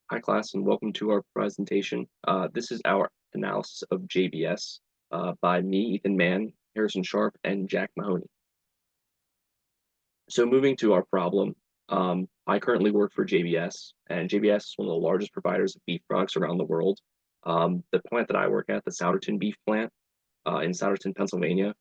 Hi, class, and welcome to our presentation. This is our analysis of JBS by me, Ethan Mann, Harrison Sharp, and Jack Mahoney. So moving to our problem, I currently work for JBS, and JBS is one of the largest providers of beef products around the world. The plant that I work at, the Souderton beef plant in Souderton, Pennsylvania,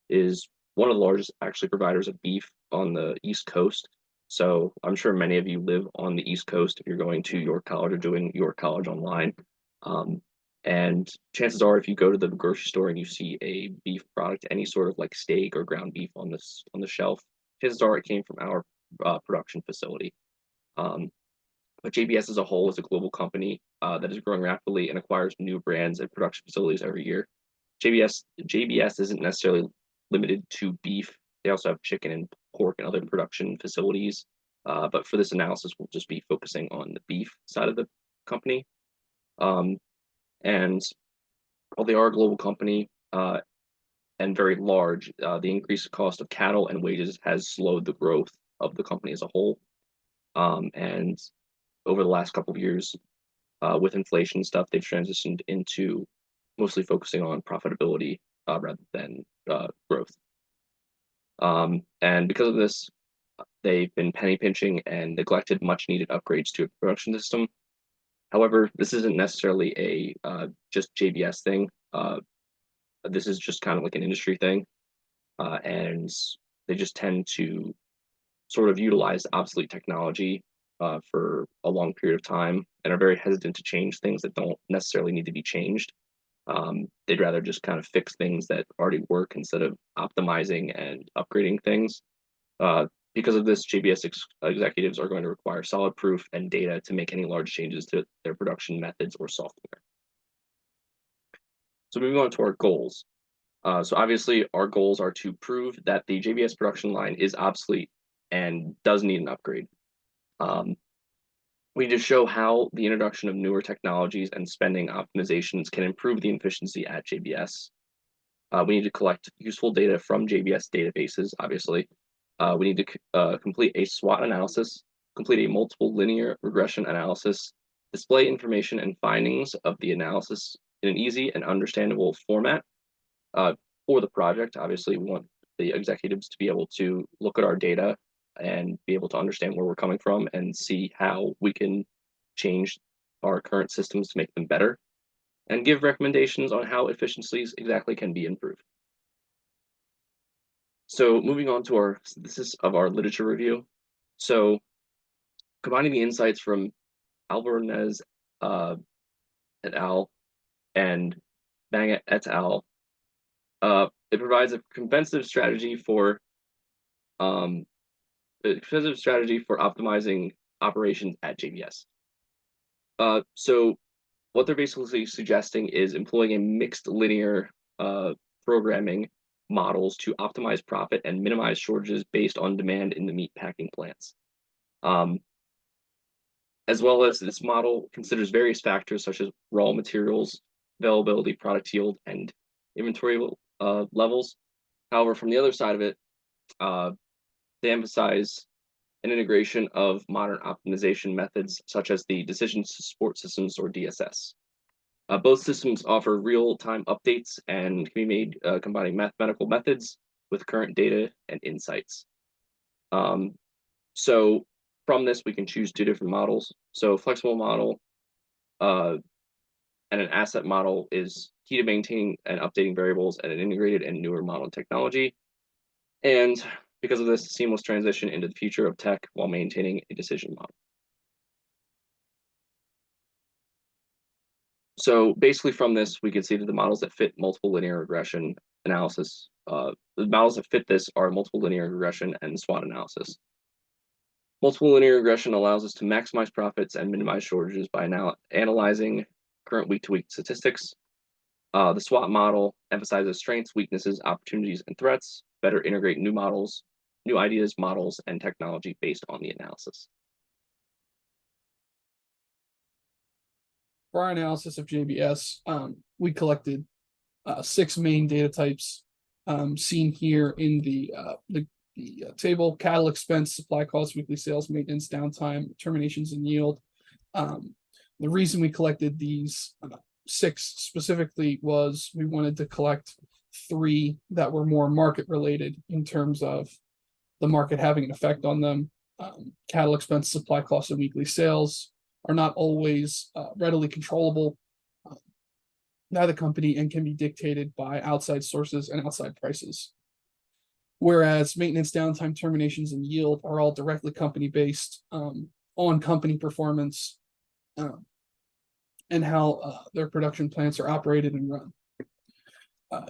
is one of the largest actually providers of beef on the East Coast. So I'm sure many of you live on the East Coast if you're going to York College or doing York College online. Um, and chances are, if you go to the grocery store and you see a beef product, any sort of like steak or ground beef on the shelf, chances are it came from our production facility. Um, but JBS as a whole is a global company that is growing rapidly and acquires new brands and production facilities every year. JBS isn't necessarily limited to beef. They also have chicken and pork and other production facilities. But for this analysis, we'll just be focusing on the beef side of the company. And while they are a global company and very large, the increased cost of cattle and wages has slowed the growth of the company as a whole. And over the last couple of years, with inflation stuff, they've transitioned into mostly focusing on profitability rather than growth. And because of this, they've been penny pinching and neglected much needed upgrades to a production system. However, this isn't necessarily a just JBS thing. This is just kind of like an industry thing. And they just tend to sort of utilize obsolete technology for a long period of time and are very hesitant to change things that don't necessarily need to be changed. They'd rather just kind of fix things that already work instead of optimizing and upgrading things. Because of this, JBS executives are going to require solid proof and data to make any large changes to their production methods or software. So moving on to our goals. So obviously our goals are to prove that the JBS production line is obsolete and does need an upgrade. We need to show how the introduction of newer technologies and spending optimizations can improve the efficiency at JBS. We need to collect useful data from JBS databases, obviously. We need to complete a SWOT analysis, complete a multiple linear regression analysis, display information and findings of the analysis in an easy and understandable format for the project. Obviously, we want the executives to be able to look at our data and be able to understand where we're coming from and see how we can change our current systems to make them better and give recommendations on how efficiencies exactly can be improved. So moving on to our synthesis of our literature review. So combining the insights from Alvarez et al. And Bang et al. It provides a competitive strategy for optimizing operations at JBS. So what they're basically suggesting is employing a mixed linear programming models to optimize profit and minimize shortages based on demand in the meat packing plants. As well as this model considers various factors such as raw materials, availability, product yield, and inventory levels. However, from the other side of it, they emphasize an integration of modern optimization methods such as the decision support systems or DSS. Both systems offer real-time updates and can be made combining mathematical methods with current data and insights. So from this, we can choose two different models. So flexible model and an asset model is key to maintaining and updating variables at an integrated and newer model technology. And because of this, seamless transition into the future of tech while maintaining a decision model. So basically from this, we can see that the models that fit multiple linear regression analysis, the models that fit this are multiple linear regression and SWOT analysis. Multiple linear regression allows us to maximize profits and minimize shortages by analyzing current week-to-week statistics. The SWOT model emphasizes strengths, weaknesses, opportunities, and threats, better integrate new models, new ideas, models, and technology based on the analysis. For our analysis of JBS, we collected 6 main data types seen here in the table: cattle expense, supply costs, weekly sales, maintenance, downtime, terminations, and yield. The reason we collected these six specifically was we wanted to collect three that were more market related in terms of the market having an effect on them. Cattle expense, supply costs, and weekly sales are not always readily controllable by the company and can be dictated by outside sources and outside prices. Whereas maintenance, downtime, terminations, and yield are all directly company based on company performance and how their production plants are operated and run.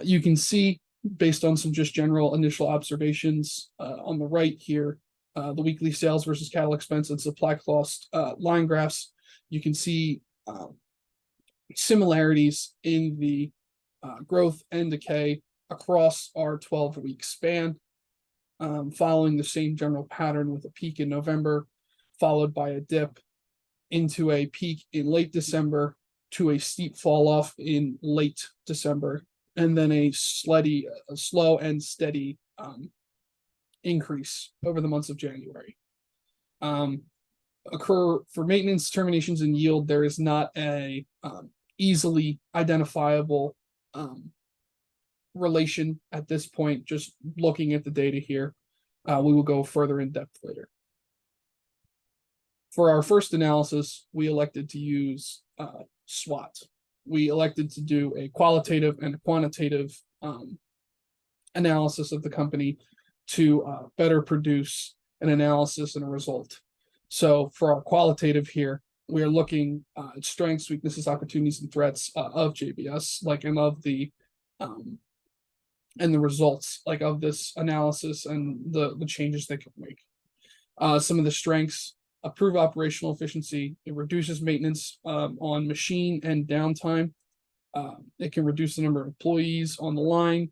You can see, based on some just general initial observations on the right here, the weekly sales versus cattle expense and supply cost line graphs. You can see similarities in the growth and decay across our 12-week span, following the same general pattern with a peak in November, followed by a dip into a peak in late December to a steep fall off in late December, and then a slow and steady increase over the months of January. Occur for maintenance, terminations, and yield. There is not a easily identifiable relation at this point. Just looking at the data here, we will go further in depth later. For our first analysis, we elected to use SWOT. We elected to do a qualitative and a quantitative analysis of the company to better produce an analysis and a result. So for our qualitative here, we are looking at strengths, weaknesses, opportunities, and threats of JBS, and the results of this analysis and the changes they can make. Some of the strengths: improve operational efficiency. It reduces maintenance on machine and downtime. It can reduce the number of employees on the line,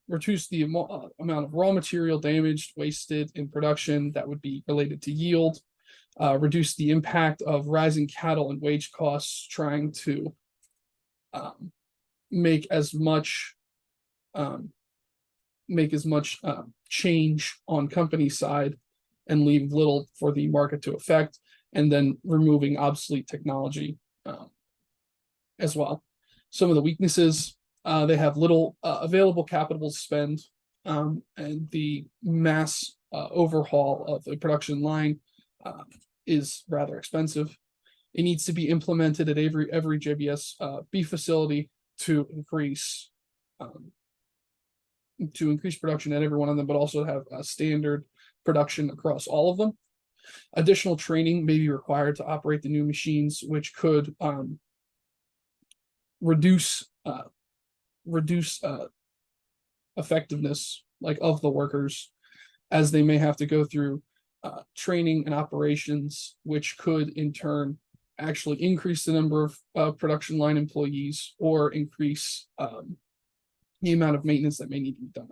reduce the amount of raw material damaged, wasted in production that would be related to yield, reduce the impact of rising cattle and wage costs, trying to make as much change on company side and leave little for the market to affect, and then removing obsolete technology as well. Some of the weaknesses: they have little available capital to spend, and the mass overhaul of the production line is rather expensive. It needs to be implemented at every JBS beef facility to increase production at every one of them, but also have a standard production across all of them. Additional training may be required to operate the new machines, which could reduce effectiveness of the workers, as they may have to go through training and operations, which could in turn actually increase the number of production line employees or increase the amount of maintenance that may need to be done.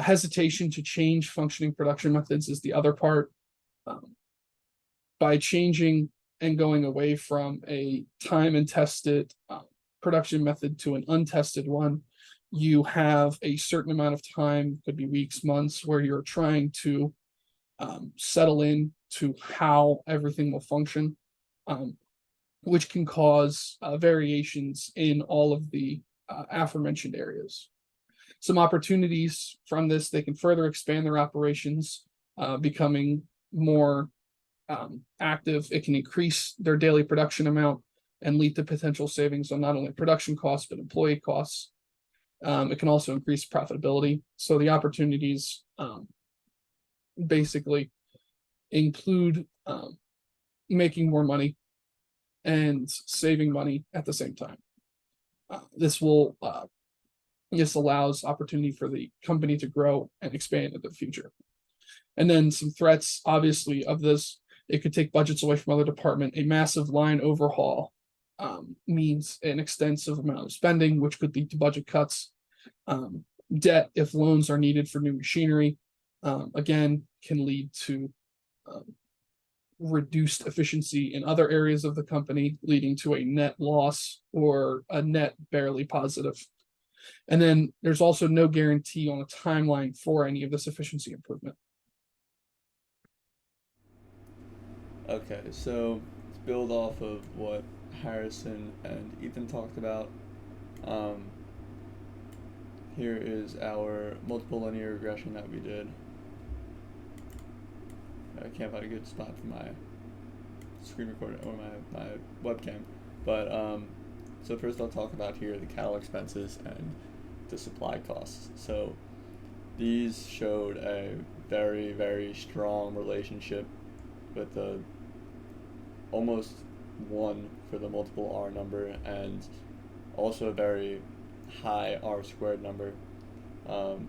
Hesitation to change functioning production methods is the other part. By changing and going away from a time and tested production method to an untested one, you have a certain amount of time, could be weeks, months, where you're trying to settle in to how everything will function, which can cause variations in all of the aforementioned areas. Some opportunities from this: they can further expand their operations, becoming more active. It can increase their daily production amount and lead to potential savings on not only production costs, but employee costs. It can also increase profitability. So the opportunities basically include making more money and saving money at the same time. This allows opportunity for the company to grow and expand in the future. And then some threats, obviously, of this: it could take budgets away from other departments. A massive line overhaul means an extensive amount of spending, which could lead to budget cuts. Debt, if loans are needed for new machinery, again, can lead to reduced efficiency in other areas of the company, leading to a net loss or a net barely positive. And then there's also no guarantee on a timeline for any of this efficiency improvement. Okay, so build off of what Harrison and Ethan talked about, um, here is our multiple linear regression that we did. I can't find a good spot for my screen recorder or my webcam. But so first I'll talk about here the cattle expenses and the supply costs. So these showed a very, very strong relationship with the almost 1 for the multiple R number and also a very high R squared number,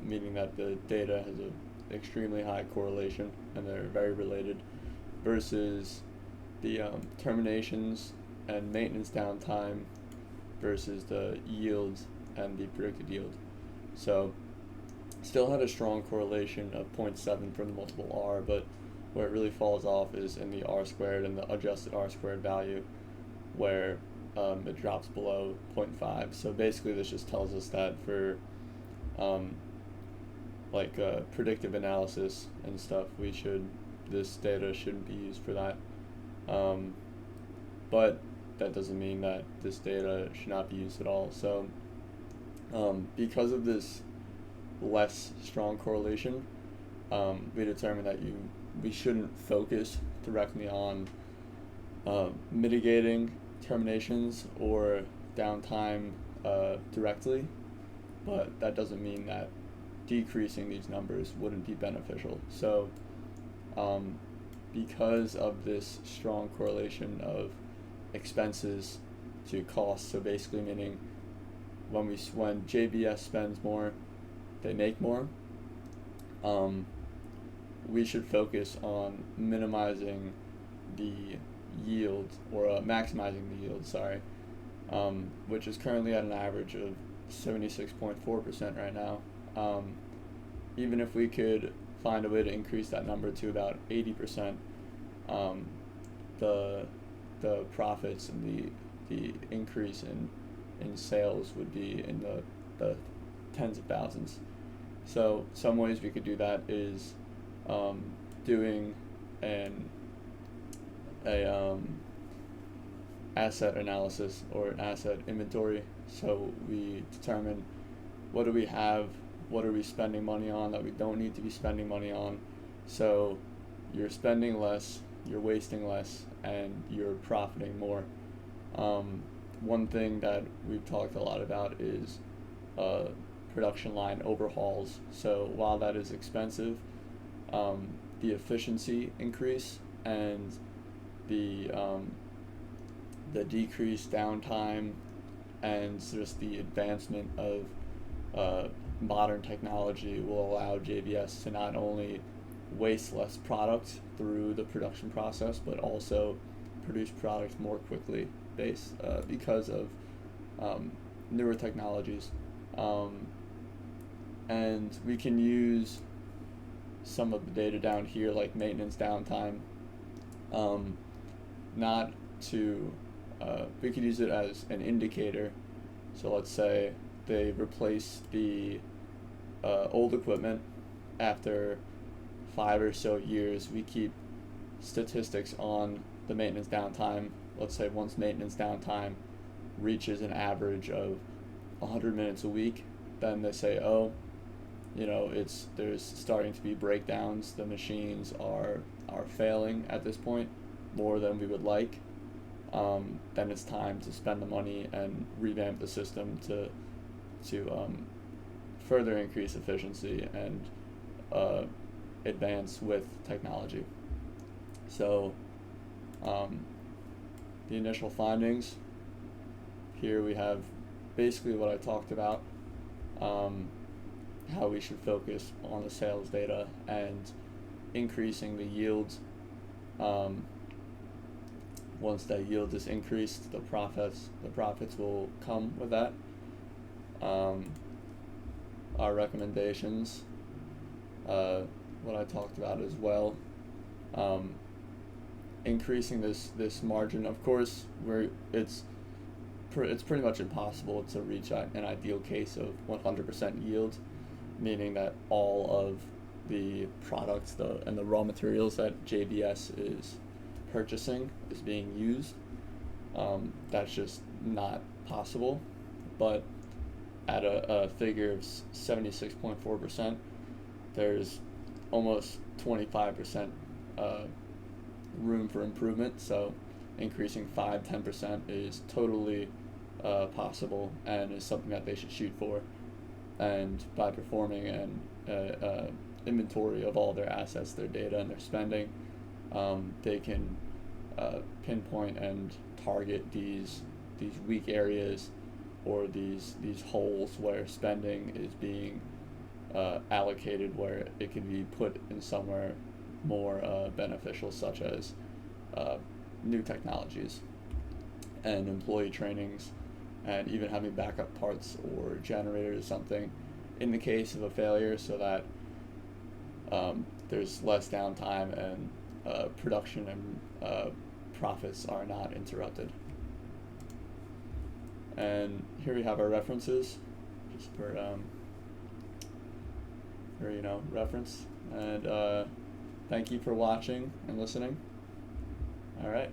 meaning that the data has an extremely high correlation and they're very related, versus the terminations and maintenance downtime versus the yield and the predicted yield. So still had a strong correlation of 0.7 for the multiple R, but where it really falls off is in the R squared and the adjusted R squared value, where it drops below 0.5. So basically this just tells us that for predictive analysis and stuff, this data shouldn't be used for that. But that doesn't mean that this data should not be used at all. So because of this less strong correlation, we determined that we shouldn't focus directly on mitigating terminations or downtime directly, but that doesn't mean that decreasing these numbers wouldn't be beneficial. So because of this strong correlation of expenses to costs, so basically meaning when JBS spends more, they make more, we should focus on minimizing the yield, or maximizing the yield, which is currently at an average of 76.4% right now. Even if we could find a way to increase that number to about 80%, the profits and the increase in sales would be in the tens of thousands. So some ways we could do that is doing an asset analysis or an asset inventory. So we determine what do we have, what are we spending money on that we don't need to be spending money on. So you're spending less, you're wasting less, and you're profiting more. One thing that we've talked a lot about is production line overhauls. So while that is expensive, the efficiency increase and the decreased downtime and just the advancement of modern technology will allow JBS to not only waste less product through the production process, but also produce products more quickly because of newer technologies. And we can use some of the data down here, like maintenance downtime, not to, we could use it as an indicator. So let's say they replace the old equipment after 5 or so years. We keep statistics on the maintenance downtime. Let's say once maintenance downtime reaches an average of 100 minutes a week, then they say, oh, there's starting to be breakdowns. The machines are failing at this point more than we would like. Then it's time to spend the money and revamp the system to further increase efficiency and advance with technology. So the initial findings, here we have basically what I talked about, how we should focus on the sales data and increasing the yield. Once that yield is increased, the profits will come with that. Our recommendations, what I talked about as well, increasing this margin. Of course, it's pretty much impossible to reach an ideal case of 100% yield, meaning that all of the products and the raw materials that JBS is purchasing is being used. That's just not possible. But at a figure of 76.4%, there's almost 25% room for improvement. So increasing 5-10% is totally possible and is something that they should shoot for. And by performing an inventory of all their assets, their data, and their spending, they can pinpoint and target these weak areas or these holes where spending is being allocated, where it can be put in somewhere more beneficial, such as new technologies and employee trainings, and even having backup parts or generators or something in the case of a failure, so that there's less downtime and production and profits are not interrupted. And here we have our references, just for reference. And thank you for watching and listening. All right.